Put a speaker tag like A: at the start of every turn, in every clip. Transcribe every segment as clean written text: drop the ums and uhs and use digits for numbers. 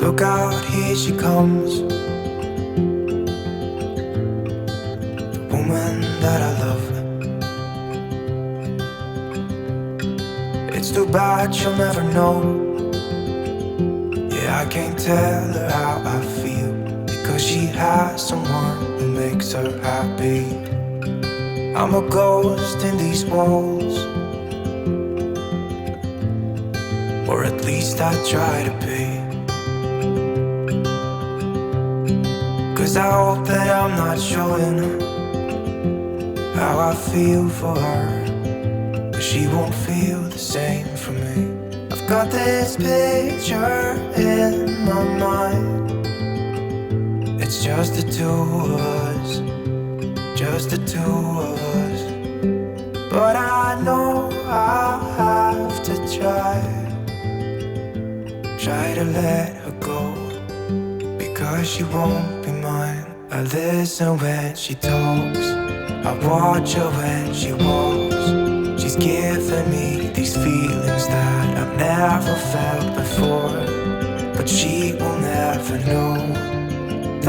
A: Look out, here she comes, the woman that I love. It's too bad she'll never know. Yeah, I can't tell her how I feel, because she has someone who makes her happy. I'm a ghost in these walls, or at least I try to be. 'Cause I hope that I'm not showing how I feel for her, but she won't feel the same for me. I've got this picture in my mind. It's just the two of us, just the two of us. But I know I'll have to try to let her go, because she won't be mine. I listen when she talks, I watch her when she walks. She's giving me these feelings that I've never felt before, but she will never know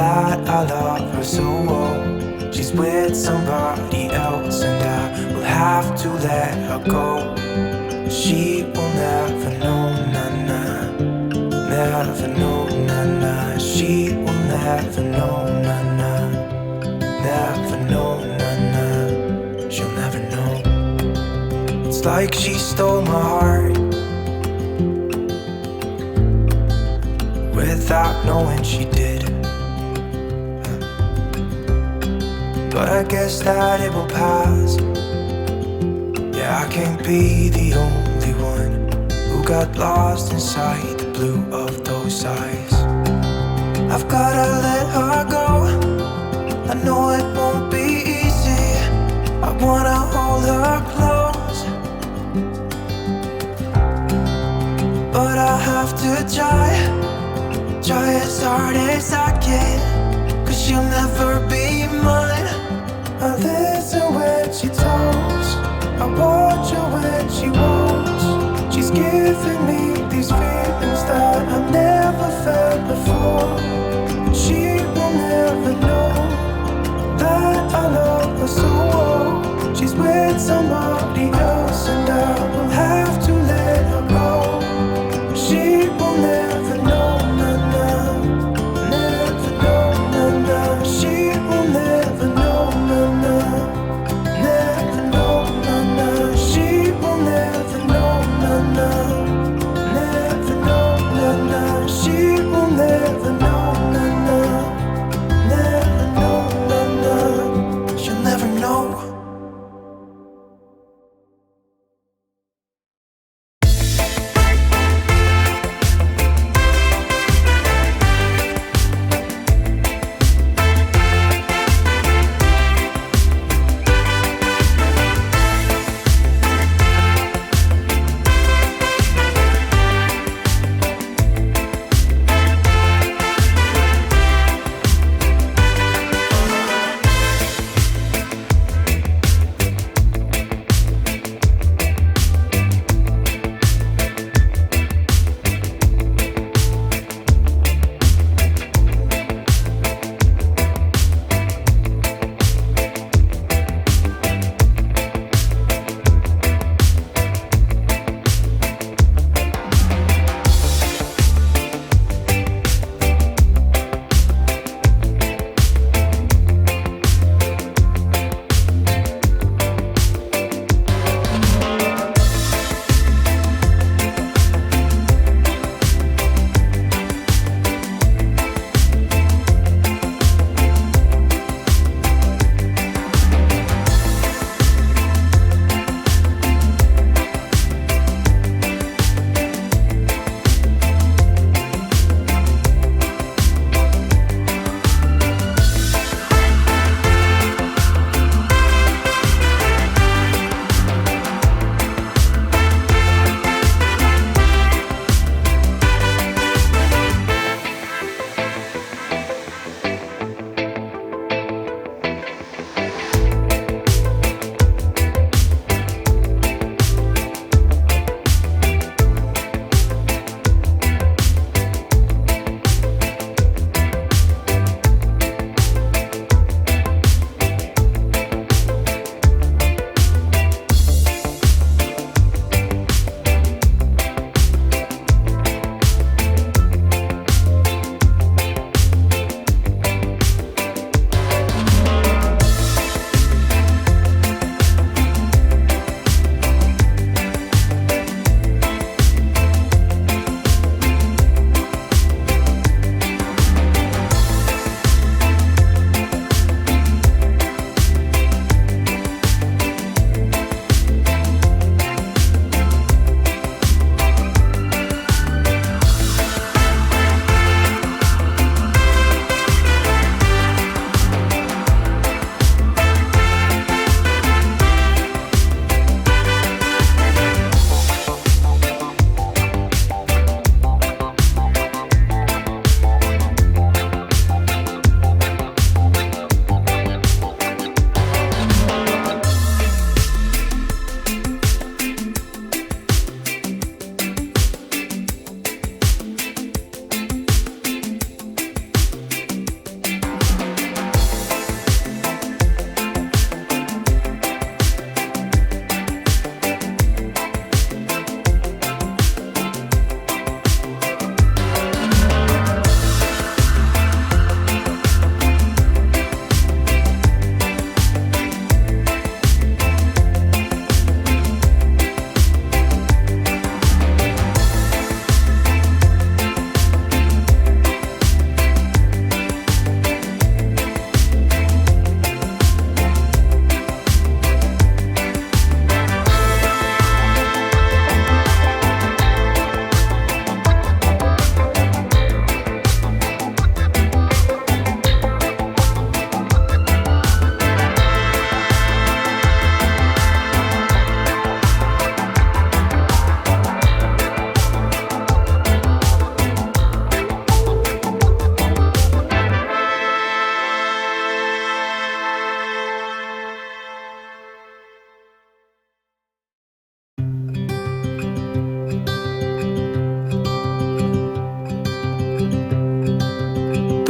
A: that I love her so well. She's with somebody else and I will have to let her go. She will never know, na-na, never know, na-na. She will never know, na-na, never know, na-na. She'll never know. It's like she stole my heart without knowing she did. But I guess that it will pass. Yeah, I can't be the only one who got lost inside the blue of those eyes. I've gotta let her go, I know it won't be easy. I wanna hold her close, but I have to try as hard as I can, 'cause she'll never be mine. I listen when she talks, I watch her when she walks. She's giving me these feelings that I've never felt before, but she will never know that I love her so well. She's with somebody else and I will have to let her go. She will never know, na-na, never know, na-na. She will never know, na-na, never know, na-na. She will never know, na-na, never know, na-na. She will never know, na-na, never know, na-na. She'll never know.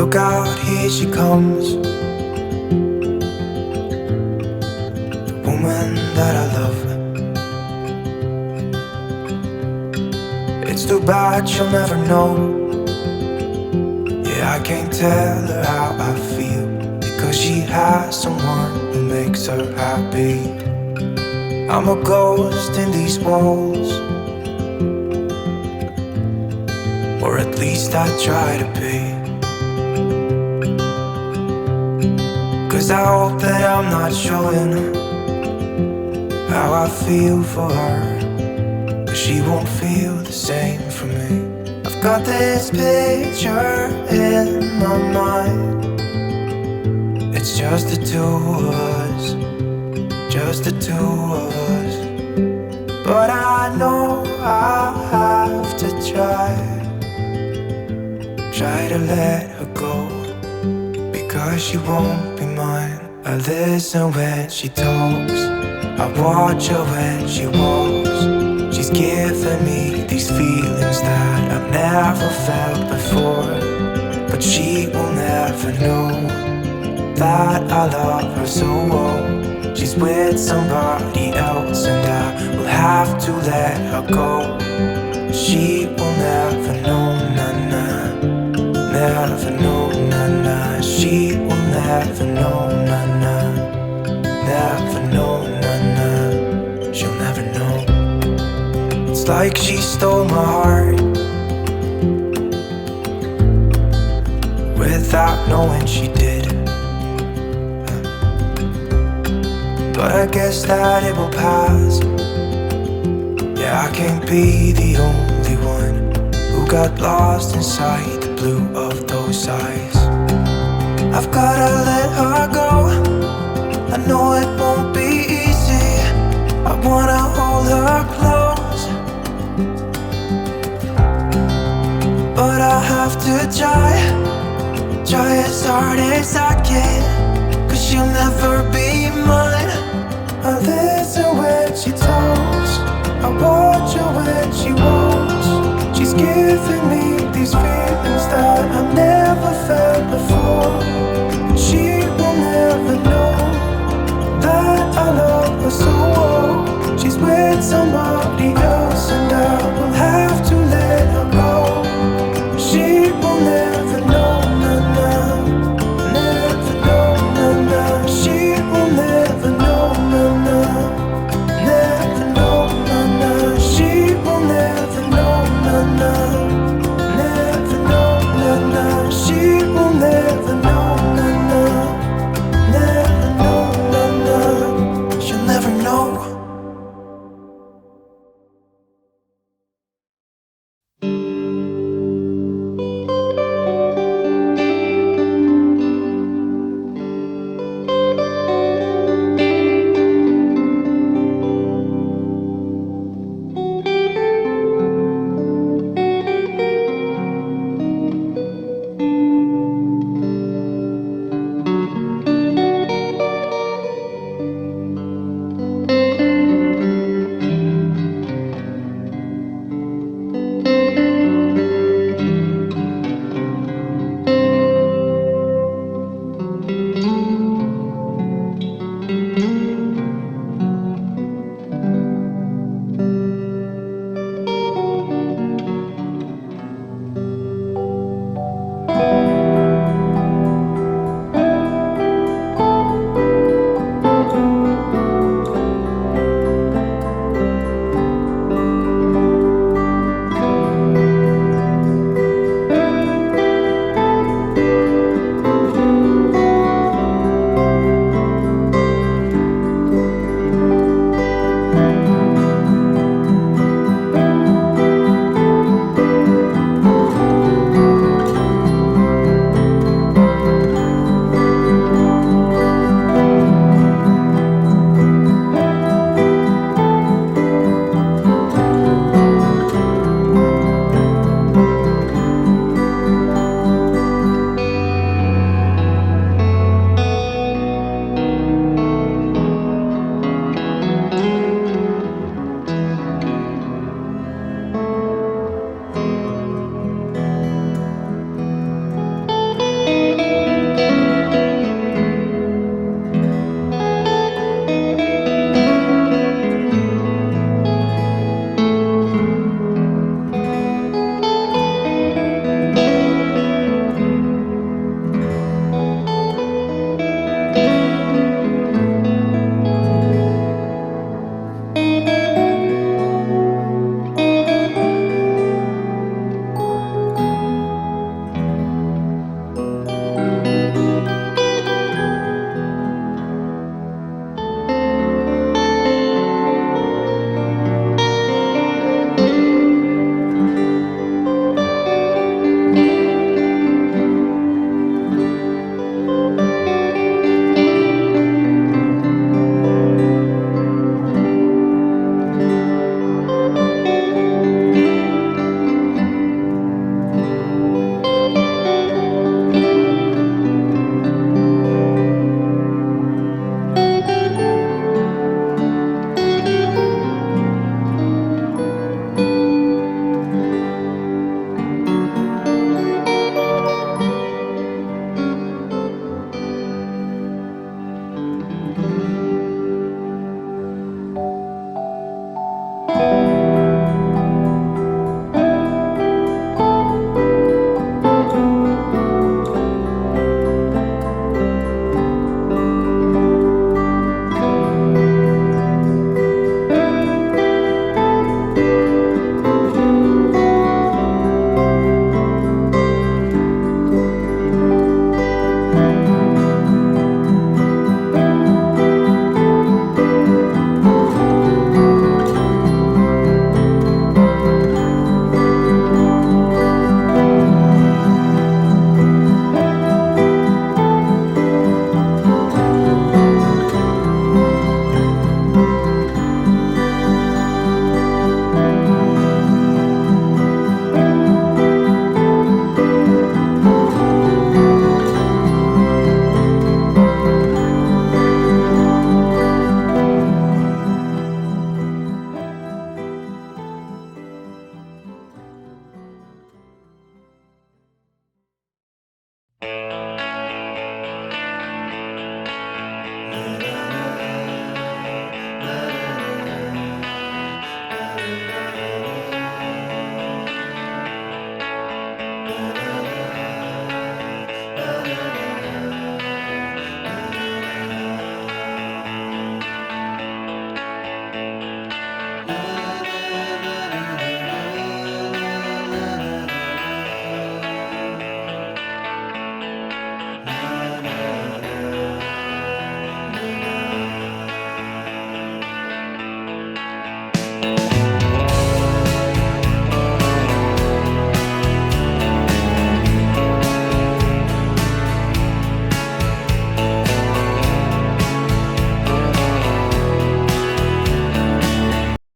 A: Look out, here she comes, the woman that I love. It's too bad she'll never know. Yeah, I can't tell her how I feel, because she has someone who makes her happy. I'm a ghost in these walls, or at least I try to be. 'Cause I hope that I'm not showing how I feel for her, but she won't feel the same for me. I've got this picture in my mind. It's just the two of us, just the two of us. But I know I have to try to let her go, because she won't be mine. I listen when she talks, I watch her when she walks. She's giving me these feelings that I've never felt before, but she will never know that I love her so well. She's with somebody else and I will have to let her go. She will never know, na-na, never know, na-na. She will never know, na-na, never know, na-na. She'll never know. It's like she stole my heart without knowing she did. But I guess that it will pass. Yeah, I can't be the only one who got lost inside the blue of those eyes. I've gotta let her go, I know it won't be easy. I wanna hold her close, but I have to try as hard as I can, 'cause she'll never be mine. I listen when she talks, I watch her when she walks. She's giving me these feelings that I've never felt before, but she will never